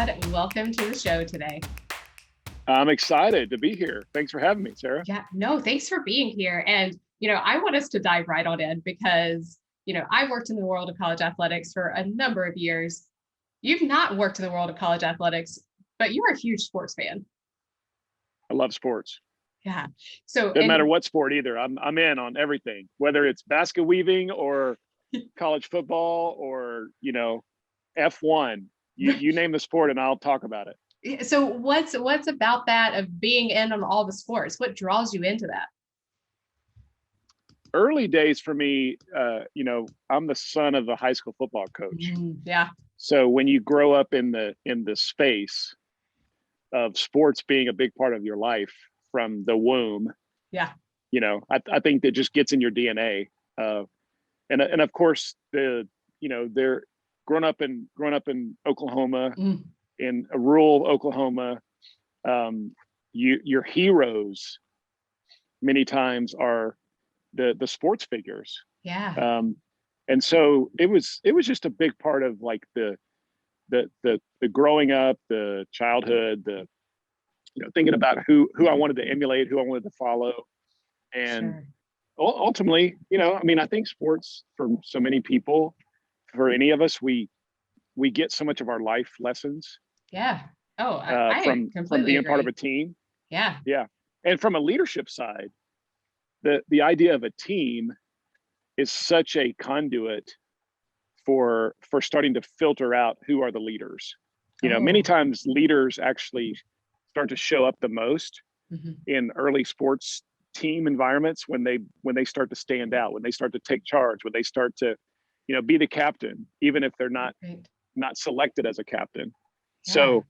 Brad, welcome to the show today. I'm excited to be here. Thanks for having me, Sarah. Yeah, no, thanks for being here. And, I want us to dive right on in because, I worked in the world of college athletics for a number of years. You've not worked in the world of college athletics, but you're a huge sports fan. I love sports. Yeah. So Doesn't matter what sport either. I'm in on everything, whether it's basket weaving or college football or, F1. You name the sport and I'll talk about it. So what's about that of being in on all the sports? What draws you into that? Early days for me, I'm the son of a high school football coach. Yeah. So when you grow up in the space of sports being a big part of your life from the womb, yeah, I think that just gets in your DNA. And of course they're growing up in Oklahoma, in a rural Oklahoma, your heroes many times are the sports figures. Yeah. And so it was just a big part of like the growing up, the childhood, thinking about who I wanted to emulate, who I wanted to follow. And sure. Ultimately, I think sports for so many people, for any of us, we get so much of our life lessons. Yeah. Oh, I from being agree. part of a team. Yeah. Yeah. And from a leadership side, the idea of a team is such a conduit for starting to filter out who are the leaders. Many times leaders actually start to show up the most in early sports team environments when they start to stand out, when they start to take charge, when they start to, be the captain, even if they're not selected as a captain. Yeah. So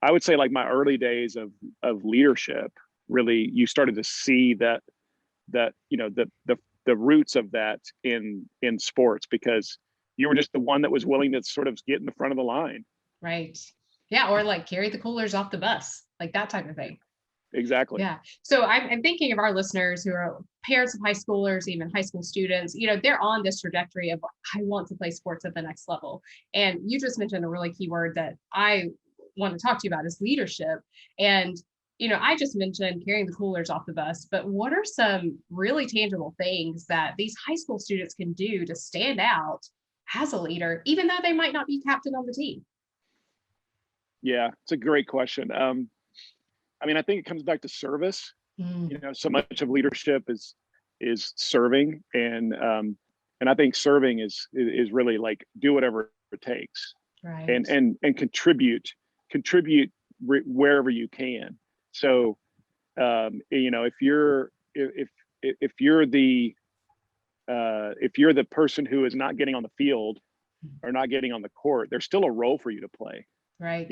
I would say like my early days of leadership, really, you started to see that the roots of that in sports, because you were just the one that was willing to sort of get in the front of the line. Right. Yeah. Or like carry the coolers off the bus, like that type of thing. Exactly. Yeah. So I'm thinking of our listeners who are parents of high schoolers, even high school students, they're on this trajectory of, I want to play sports at the next level. And you just mentioned a really key word that I want to talk to you about is leadership. And, I just mentioned carrying the coolers off the bus, but what are some really tangible things that these high school students can do to stand out as a leader, even though they might not be captain on the team? Yeah, it's a great question. I think it comes back to service. So much of leadership is serving, and I think serving is really like do whatever it takes, right? And contribute wherever you can. So if you're the person who is not getting on the field or not getting on the court, there's still a role for you to play, right?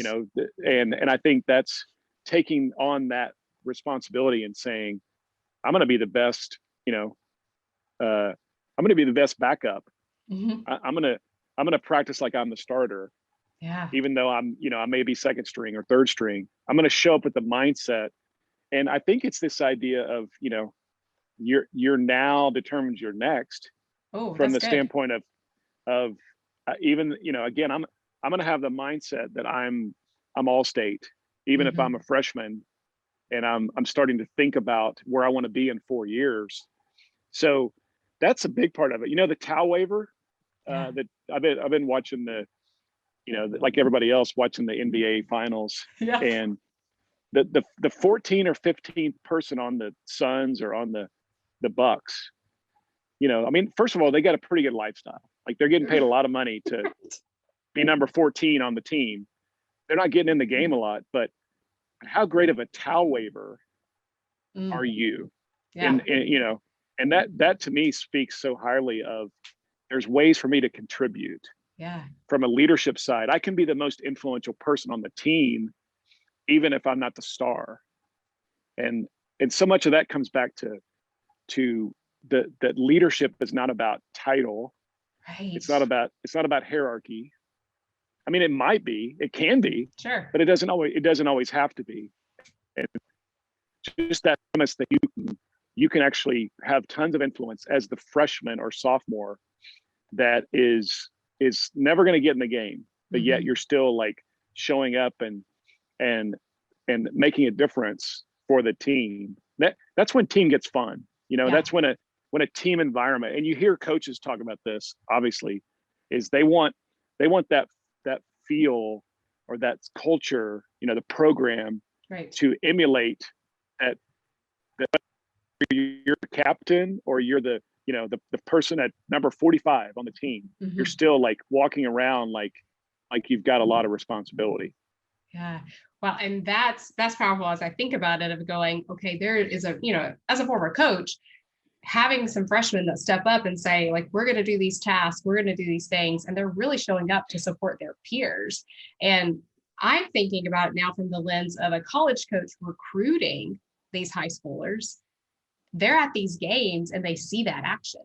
And I think that's taking on that responsibility and saying, I'm going to be the best, I'm going to be the best backup. I'm going to practice like I'm the starter. Yeah. Even though I may be second string or third string, I'm going to show up with the mindset. And I think it's this idea of, your now determines your next. From the standpoint of even, again, I'm going to have the mindset that I'm all state, even if I'm a freshman and I'm starting to think about where I want to be in 4 years. So that's a big part of it. The towel waiver, that I've been watching like everybody else watching the NBA finals, and the 14th or 15th person on the Suns or on the Bucks, first of all, they got a pretty good lifestyle. Like they're getting paid a lot of money to be number 14 on the team. They're not getting in the game a lot, but how great of a towel waiver are you? Yeah. And that to me speaks so highly of, there's ways for me to contribute. Yeah. From a leadership side, I can be the most influential person on the team, even if I'm not the star. And so much of that comes back to that leadership is not about title. Right. It's not about hierarchy. It might be, it can be, sure, but it doesn't always have to be. And just that premise that you can actually have tons of influence as the freshman or sophomore that is never going to get in the game, but yet you're still like showing up and making a difference for the team. That's when team gets fun. That's when a team environment, and you hear coaches talk about this, obviously, is they want that feel or that culture, the program, to emulate that you're the captain or you're the person at number 45 on the team. You're still like walking around like you've got a lot of responsibility. Yeah. Well, and that's powerful as I think about it, of going, okay, there is as a former coach, having some freshmen that step up and say, like, we're going to do these tasks, we're going to do these things, and they're really showing up to support their peers. And I'm thinking about it now from the lens of a college coach recruiting these high schoolers. They're at these games and they see that action.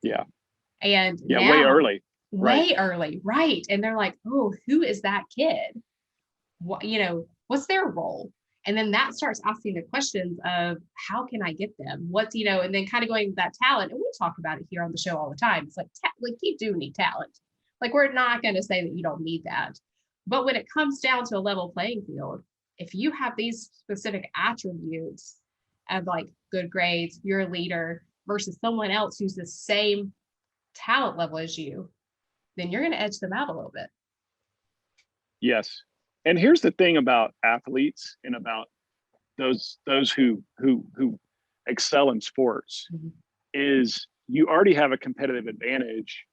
Yeah. And now, way early. Right. And they're like, oh, who is that kid? What, what's their role? And then that starts asking the questions of, how can I get them? What's, and then kind of going with that talent. And we talk about it here on the show all the time. It's like you do need talent. Like, we're not going to say that you don't need that. But when it comes down to a level playing field, if you have these specific attributes of like good grades, you're a leader, versus someone else who's the same talent level as you, then you're going to edge them out a little bit. Yes. And here's the thing about athletes and about those who excel in sports, is you already have a competitive advantage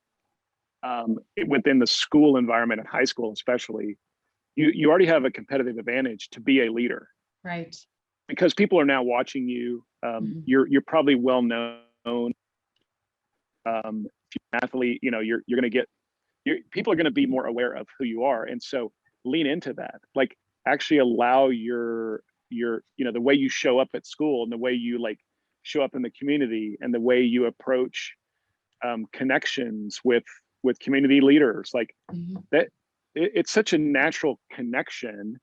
within the school environment, in high school especially. You already have a competitive advantage to be a leader, right? Because people are now watching you. You're probably well known. If you're an athlete, you're going to get. People are going to be more aware of who you are, and so lean into that. Like, actually allow your the way you show up at school and the way you like show up in the community and the way you approach connections with community leaders, like that. It's such a natural connection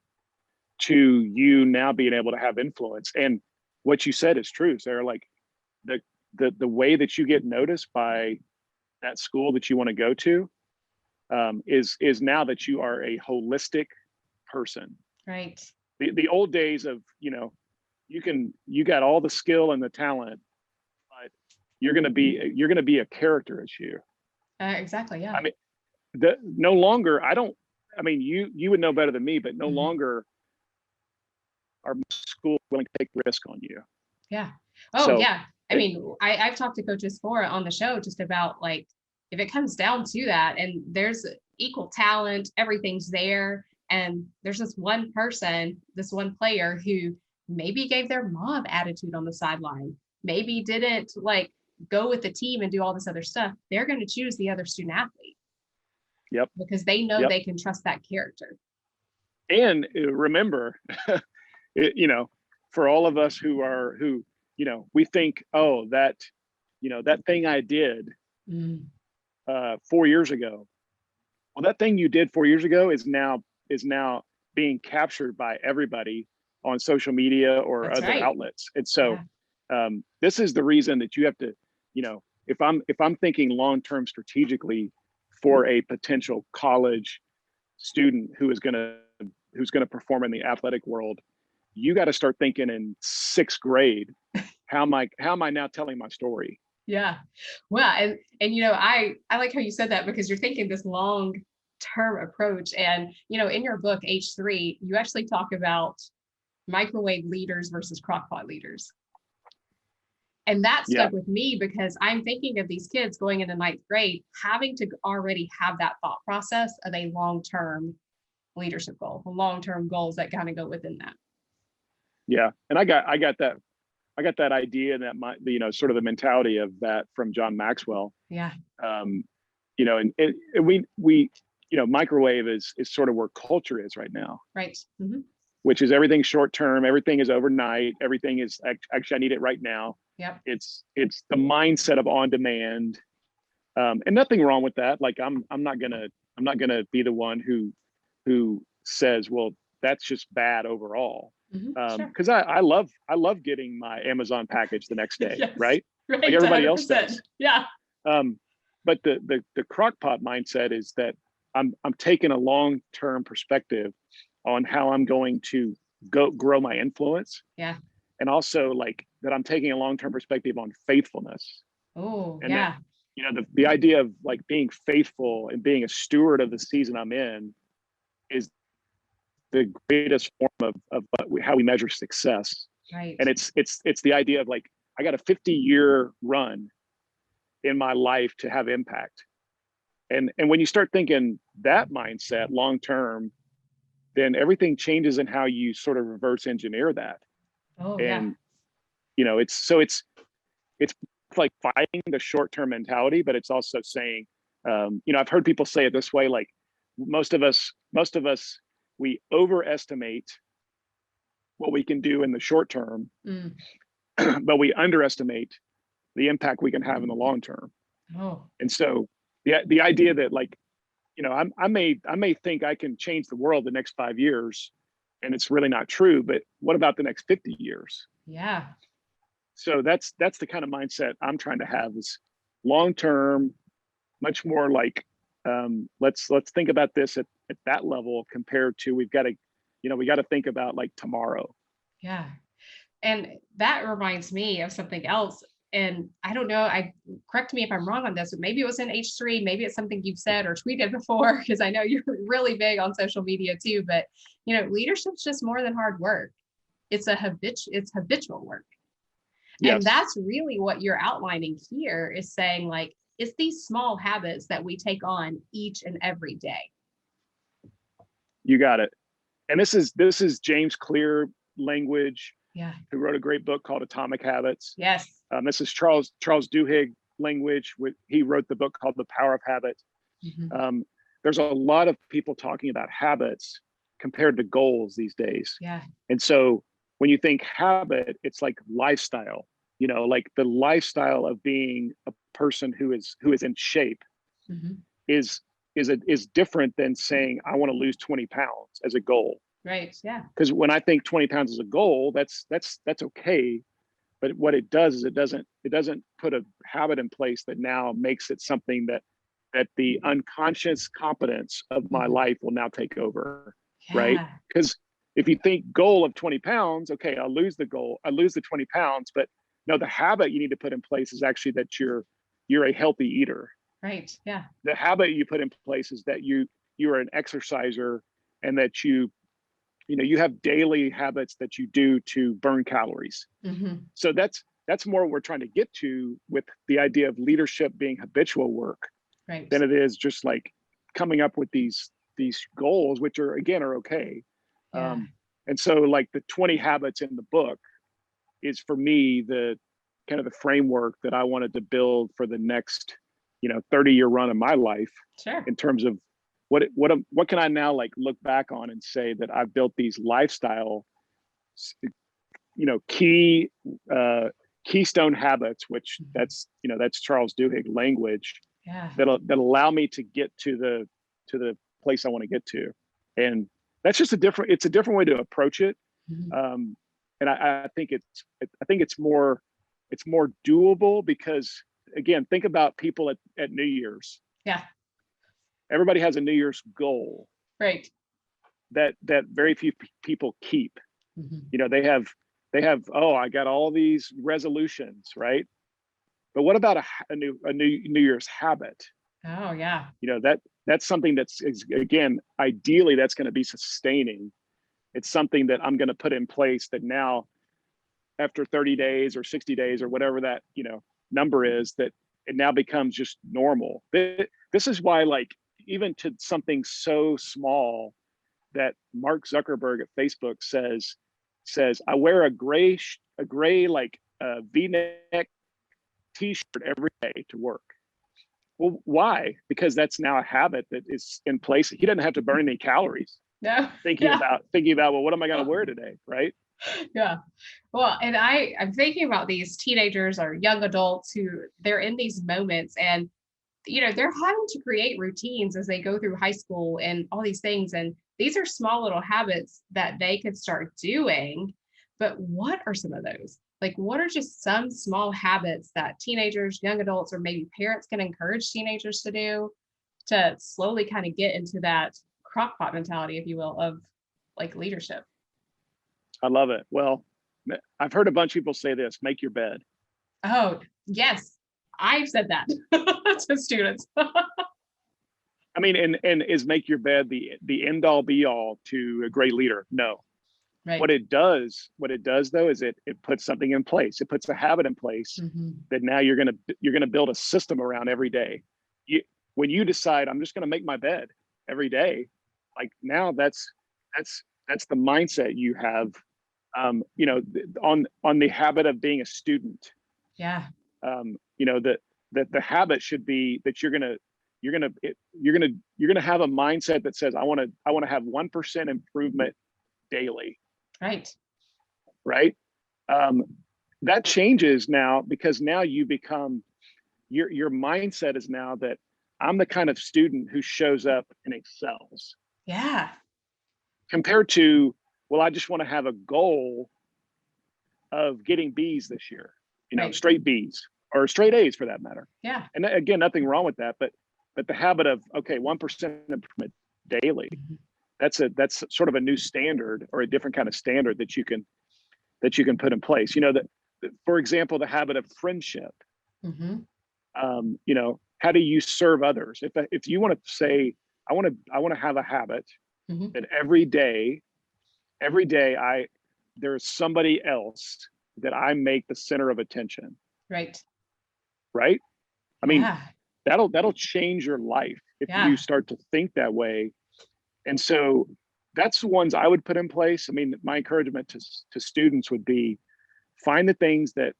to you now being able to have influence. And what you said is true, Sarah. Like, the way that you get noticed by that school that you want to go to is now that you are a holistic person. Right. The old days of, you got all the skill and the talent, but you're going to be a character issue. Exactly. Yeah. I mean, no longer, you would know better than me, but no longer are schools willing to take risk on you. Yeah. Oh, yeah. I've talked to coaches on the show just about, like, if it comes down to that and there's equal talent, everything's there, and there's this one person, this one player who maybe gave their mom attitude on the sideline, maybe didn't like go with the team and do all this other stuff, they're going to choose the other student athlete. Yep. Because they know they can trust that character. And remember, for all of us who we think, oh, that thing I did 4 years ago. Well, that thing you did 4 years ago is now being captured by everybody on social media or That's other right. outlets. And so this is the reason that you have to, if I'm thinking long-term strategically for a potential college student who's going to perform in the athletic world, you got to start thinking in 6th grade, how am I now telling my story? Yeah. Well, and I like how you said that, because you're thinking this long-term approach. And, in your book, H3, you actually talk about microwave leaders versus crockpot leaders. And that stuck with me, because I'm thinking of these kids going into 9th grade, having to already have that thought process of a long-term leadership goal, long-term goals that kind of go within that. Yeah. And I got that idea and that sort of the mentality of that from John Maxwell. Yeah. And we microwave is sort of where culture is right now. Right. Which is everything short term, everything is overnight, everything is actually I need it right now. Yep. It's the mindset of on demand, and nothing wrong with that. Like I'm not gonna be the one who says, well, that's just bad overall. Because I love getting my Amazon package the next day, yes, right? Like everybody 100%. Else does. Yeah. But the crockpot mindset is that I'm taking a long-term perspective on how I'm going to grow my influence. Yeah. And also like that I'm taking a long-term perspective on faithfulness. Oh, and yeah. that, you know, the idea of like being faithful and being a steward of the season I'm in is the greatest form of how we measure success. Right. And it's the idea of like, I got a 50-year run in my life to have impact. And when you start thinking that mindset long term, then everything changes in how you sort of reverse engineer that. Oh, And yeah. you know, it's like fighting the short-term mentality, but it's also saying, you know, I've heard people say it this way, like most of us, we overestimate what we can do in the short term, but we underestimate the impact we can have in the long term. Oh. And so the idea that like, you know, I may think I can change the world the next 5 years, and it's really not true, but what about the next 50 years? Yeah. So that's the kind of mindset I'm trying to have, is long term, much more like, let's think about this at that level compared to we got to think about like tomorrow. Yeah. And that reminds me of something else. And I don't know, correct me if I'm wrong on this, but maybe it was in H3, maybe it's something you've said or tweeted before, because I know you're really big on social media too, but you know, leadership's just more than hard work. It's habitual work. Yes. And that's really what you're outlining here, is saying like, it's these small habits that we take on each and every day. You got it. And this is James Clear language, yeah, who wrote a great book called Atomic Habits. Yes. This is Charles Duhigg language. He wrote the book called The Power of Habit. There's a lot of people talking about habits compared to goals these days. Yeah. And so when you think habit, it's like lifestyle, you know, like the lifestyle of being a person who is in shape is different than saying, I want to lose 20 pounds as a goal. Right. Yeah. Because when I think 20 pounds as a goal, that's okay. But what it does is it doesn't put a habit in place that now makes it something that the unconscious competence of my life will now take over. Yeah. Right. Because if you think goal of 20 pounds, okay, I'll lose the 20 pounds, but no, the habit you need to put in place is actually that you're a healthy eater. Right. Yeah. The habit you put in place is that you're an exerciser, and that you have daily habits that you do to burn calories. So that's more what we're trying to get to with the idea of leadership being habitual work, right, than it is just like coming up with these goals, which are okay. Yeah. And so like the 20 habits in the book is for me the kind of the framework that I wanted to build for the next 30-year run of my life. Sure. In terms of what can I now like look back on and say that I've built these lifestyle keystone habits, which that's Charles Duhigg language. Yeah. that allow me to get to the place I want to get to. And that's just it's a different way to approach it. And I think it's more doable, because again, think about people at New Year's. Yeah. Everybody has a New Year's goal. Right. That very few people keep. They have, oh, I got all these resolutions, right? But what about a New Year's habit? Oh yeah. That's something that's, again, ideally that's going to be sustaining. It's something that I'm going to put in place that now, after 30 days or 60 days or whatever that number is, that it now becomes just normal. This is why, like, even to something so small that Mark Zuckerberg at Facebook says I wear a gray like V-neck t-shirt every day to work. Well, why? Because that's now a habit that is in place. He doesn't have to burn any calories. No. Thinking about, well, what am I going to wear today? Right. Yeah. Well, and I'm thinking about these teenagers or young adults who they're in these moments, and they're having to create routines as they go through high school and all these things. And these are small little habits that they could start doing. But what are some of those? Like, what are just some small habits that teenagers, young adults, or maybe parents can encourage teenagers to do to slowly kind of get into that crockpot mentality, if you will, of like leadership. I love it. Well, I've heard a bunch of people say this, make your bed. Oh, yes. I've said that to students. I mean, and is make your bed the end all be all to a great leader? No. Right. What it does though, is it puts something in place. It puts a habit in place that now you're gonna build a system around every day. When you decide I'm just gonna make my bed every day, like now that's the mindset you have. You know, on the habit of being a student. Yeah. You know, that the habit should be that you're gonna have a mindset that says I want to have 1% improvement daily. Right. That changes now, because now you become your mindset is now that I'm the kind of student who shows up and excels. Yeah. Compared to, well, I just want to have a goal of getting B's this year, you know, straight B's or straight A's for that matter. Yeah. And again, nothing wrong with that, but the habit of, okay, 1% improvement daily, that's sort of a new standard, or a different kind of standard that you can put in place. You know, that, for example, the habit of friendship. You know, how do you serve others? If you want to say, I want to have a habit that every day there's somebody else that I make the center of attention. Right. I mean, that'll change your life if you start to think that way. And so that's the ones I would put in place. I mean, my encouragement to students would be, find the things that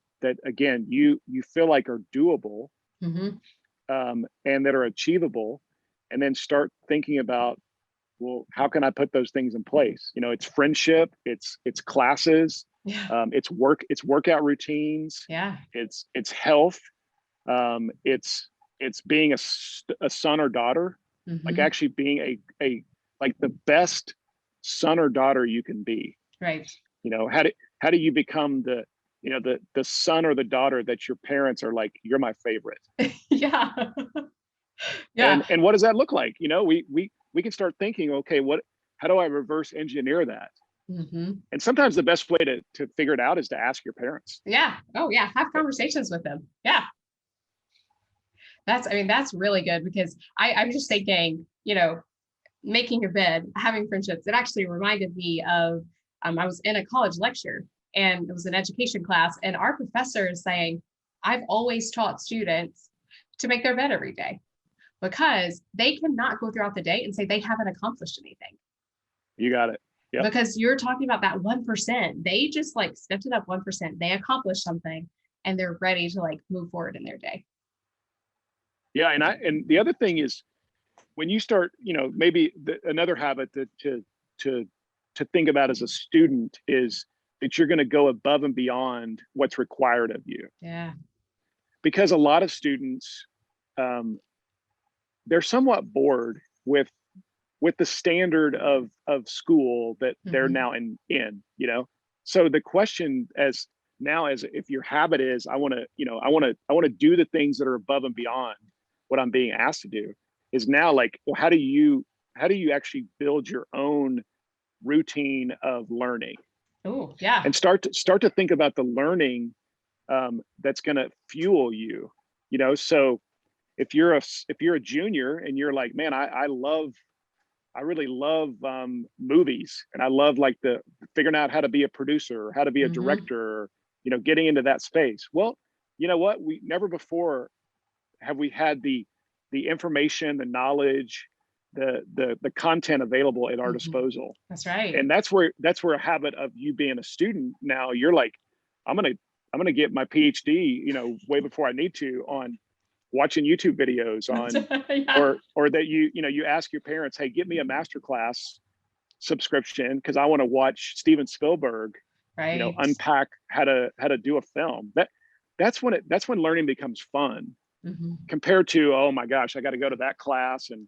again, you feel like are doable, and that are achievable, and then start thinking about, well, how can I put those things in place? You know, it's friendship, it's classes, it's workout routines, it's health, it's being a son or daughter, like actually being a like the best son or daughter you can be. Right. You know, how do you become the son or the daughter that your parents are like, you're my favorite? Yeah. And what does that look like? You know, we can start thinking, okay, how do I reverse engineer that? And sometimes the best way to figure it out is to ask your parents. Yeah. Oh yeah. Have conversations with them. Yeah. That's really good, because I'm just thinking, you know, making your bed, having friendships. It actually reminded me of, I was in a college lecture, and it was an education class, and our professor is saying, I've always taught students to make their bed every day, because they cannot go throughout the day and say they haven't accomplished anything. You got it. Yep. Because you're talking about that 1%. They just like stepped it up 1%. They accomplished something, and they're ready to like move forward in their day. Yeah. And the other thing is, when you start, you know, maybe another habit to think about as a student is that you're going to go above and beyond what's required of you. Yeah. Because a lot of students, they're somewhat bored with the standard of school that they're now in, you know. So the question as if your habit is, I want to do the things that are above and beyond what I'm being asked to do, is now like, well, how do you actually build your own routine of learning? Oh, yeah. And start to think about the learning that's going to fuel you, you know. So if you're a junior and you're like, man, I really love movies, and I love like the figuring out how to be a producer or how to be a director, or, you know, getting into that space. Well, you know what? We never before have we had the information, the knowledge, the content available at our disposal. That's right. And that's where a habit of you being a student, now you're like, I'm gonna get my PhD, you know, way before I need to, on watching YouTube videos on, yeah. or that you ask your parents, hey, get me a masterclass subscription, because I want to watch Steven Spielberg, right, you know, unpack how to do a film. That's when learning becomes fun. Compared to, oh my gosh, I got to go to that class, and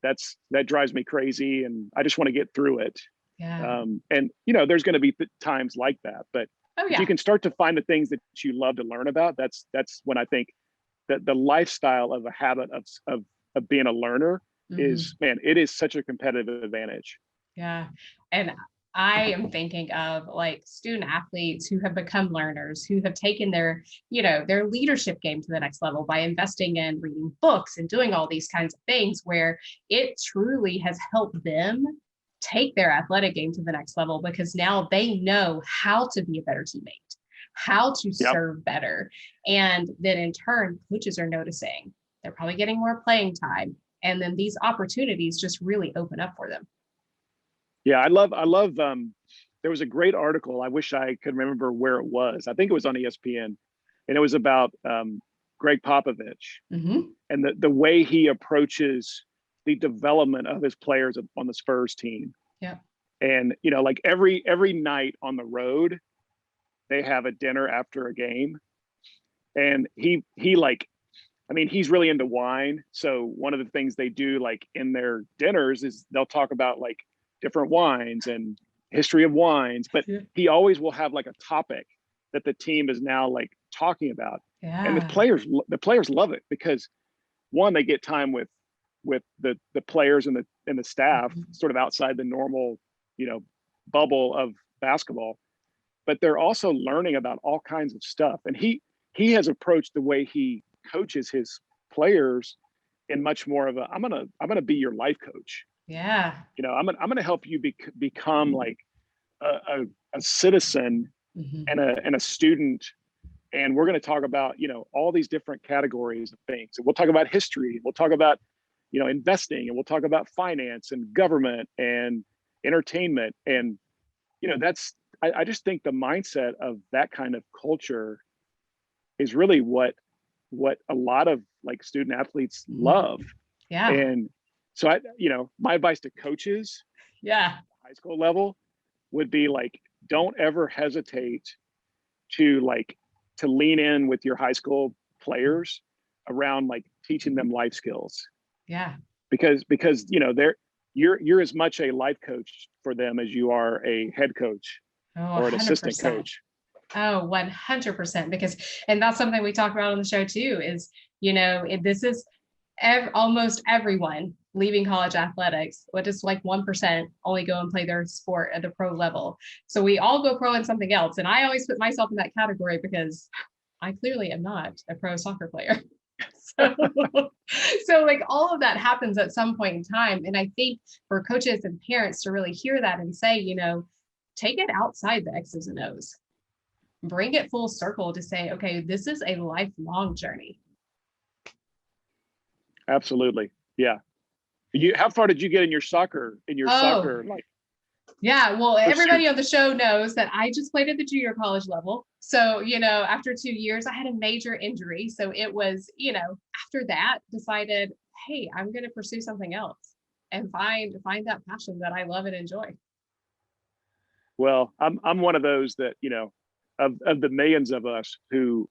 that drives me crazy, and I just want to get through it. Yeah. And you know, there's going to be times like that, but if you can start to find the things that you love to learn about, that's when I think that the lifestyle of a habit of of being a learner is, man, it is such a competitive advantage. Yeah. And I am thinking of like student athletes who have become learners, who have taken their, their leadership game to the next level by investing in reading books and doing all these kinds of things, where it truly has helped them take their athletic game to the next level, because now they know how to be a better teammate, how to serve better. And then in turn, coaches are noticing they're probably getting more playing time. And then these opportunities just really open up for them. Yeah, I love, there was a great article. I wish I could remember where it was. I think it was on ESPN, and it was about Greg Popovich and the way he approaches the development of his players on the Spurs team. Yeah. And, like every night on the road, they have a dinner after a game. And he's really into wine. So one of the things they do like in their dinners is they'll talk about like different wines and history of wines, but he always will have like a topic that the team is now like talking about. And the players love it, because one, they get time with the players and the staff sort of outside the normal, bubble of basketball, but they're also learning about all kinds of stuff. And he has approached the way he coaches his players in much more of a, I'm going to be your life coach. Yeah. I'm going to help you become like a citizen and a student. And we're going to talk about, all these different categories of things. And we'll talk about history. We'll talk about, investing, and we'll talk about finance and government and entertainment. And, I just think the mindset of that kind of culture is really what a lot of like student athletes love. Yeah. And so my advice to coaches, high school level, would be like, don't ever hesitate to lean in with your high school players around like teaching them life skills. Yeah. Because you're as much a life coach for them as you are a head coach or an 100%. assistant coach. Oh, 100%. Because, and that's something we talk about on the show too, is, this is almost everyone leaving college athletics, but just like 1% only go and play their sport at the pro level. So we all go pro in something else. And I always put myself in that category because I clearly am not a pro soccer player. So like all of that happens at some point in time. And I think for coaches and parents to really hear that and say, take it outside the X's and O's, bring it full circle to say, okay, this is a lifelong journey. Absolutely. Yeah. How far did you get in your soccer? Yeah, well, everybody on the show knows that I just played at the junior college level. So, after 2 years, I had a major injury. So it was, after that, decided, hey, I'm going to pursue something else and find that passion that I love and enjoy. Well, I'm one of those that, of the millions of us who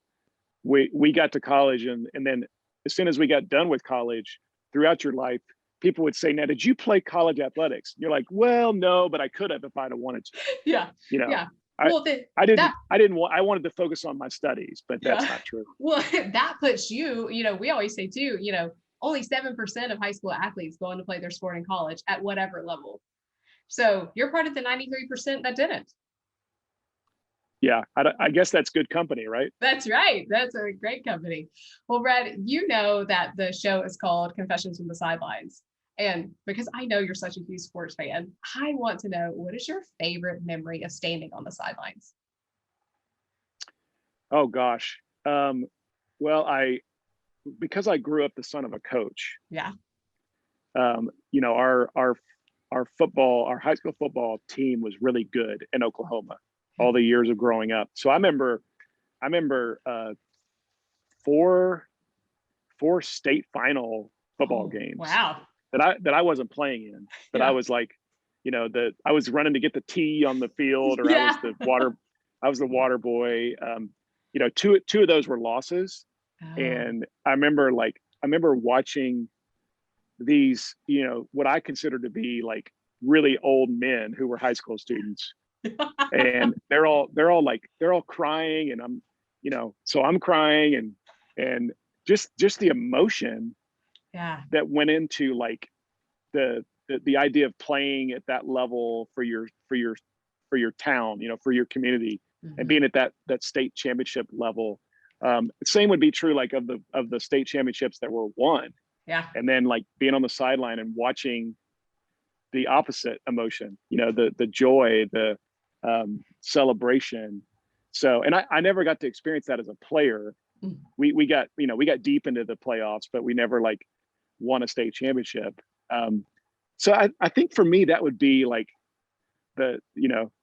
we got to college, and then as soon as we got done with college, throughout your life, people would say, now, did you play college athletics? You're like, well, no, but I could have if I'd have wanted to. Yeah. Yeah. Well, I wanted to focus on my studies, but that's not true. Well, that puts you, we always say too, only 7% of high school athletes go on to play their sport in college at whatever level. So you're part of the 93% that didn't. Yeah, I guess that's good company, right? That's right. That's a great company. Well, Brad, that the show is called Confessions from the Sidelines. And because I know you're such a huge sports fan, I want to know, what is your favorite memory of standing on the sidelines? Oh, gosh. Well, because I grew up the son of a coach. Yeah. Our high school football team was really good in Oklahoma all the years of growing up. So I remember four state final football games. Wow. That I wasn't playing in, but I was like, I was running to get the tee on the field, or I was the water boy. Two of those were losses. Oh. And I remember watching these, what I consider to be like really old men who were high school students. And they're all crying, and I'm, so I'm crying, and just the emotion that went into like the idea of playing at that level for your town, for your community, and being at that state championship level. Same would be true like of the state championships that were won. Yeah. And then like being on the sideline and watching the opposite emotion, the joy, the celebration. So, and I never got to experience that as a player. We got deep into the playoffs, but we never like won a state championship. So I think for me, that would be like the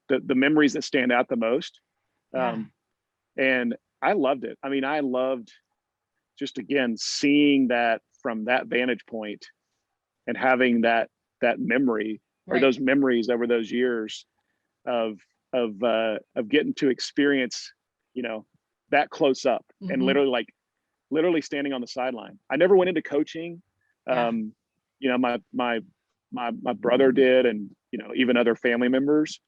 memories that stand out the most. And I loved it. I mean, I loved just, again, seeing that from that vantage point and having that memory or those memories over those years of getting to experience, that close up and literally standing on the sideline. I never went into coaching. My brother did, and, even other family members,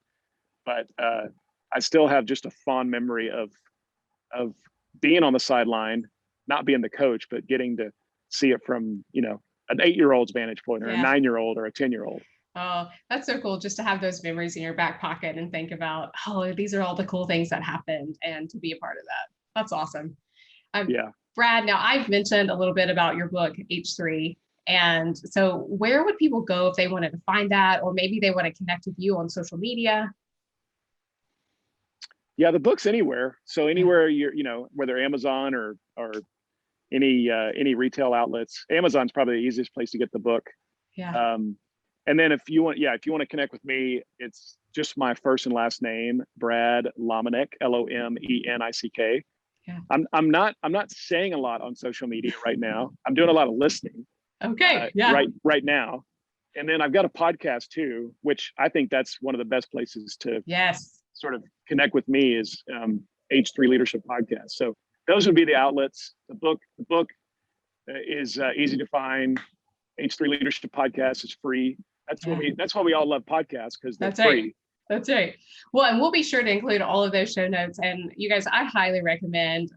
but I still have just a fond memory of being on the sideline, not being the coach, but getting to see it from, an 8-year-old's vantage point or a 9-year-old or a 10-year-old. Oh, that's so cool just to have those memories in your back pocket and think about, oh, these are all the cool things that happened and to be a part of that. That's awesome. Brad, now I've mentioned a little bit about your book, H3. And so where would people go if they wanted to find that, or maybe they want to connect with you on social media? Yeah, the book's anywhere. So anywhere whether Amazon or any retail outlets. Amazon's probably the easiest place to get the book. And then if you want to connect with me, it's just my first and last name, Brad Lomenick, Lomenick. I'm not saying a lot on social media right now. I'm doing a lot of listening. Okay. Right now. And then I've got a podcast too, which I think that's one of the best places to sort of connect with me is H3 Leadership Podcast. So those would be the outlets. The book is easy to find. H3 Leadership Podcast is free. That's why we all love podcasts, because they're free. That's right. Well, and we'll be sure to include all of those show notes. And you guys, I highly recommend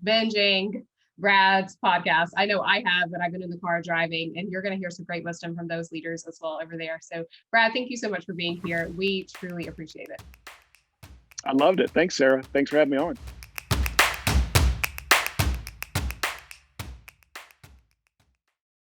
binging Brad's podcast. I know I have, but I've been in the car driving, and you're going to hear some great wisdom from those leaders as well over there. So Brad, thank you so much for being here. We truly appreciate it. I loved it. Thanks, Sarah. Thanks for having me on.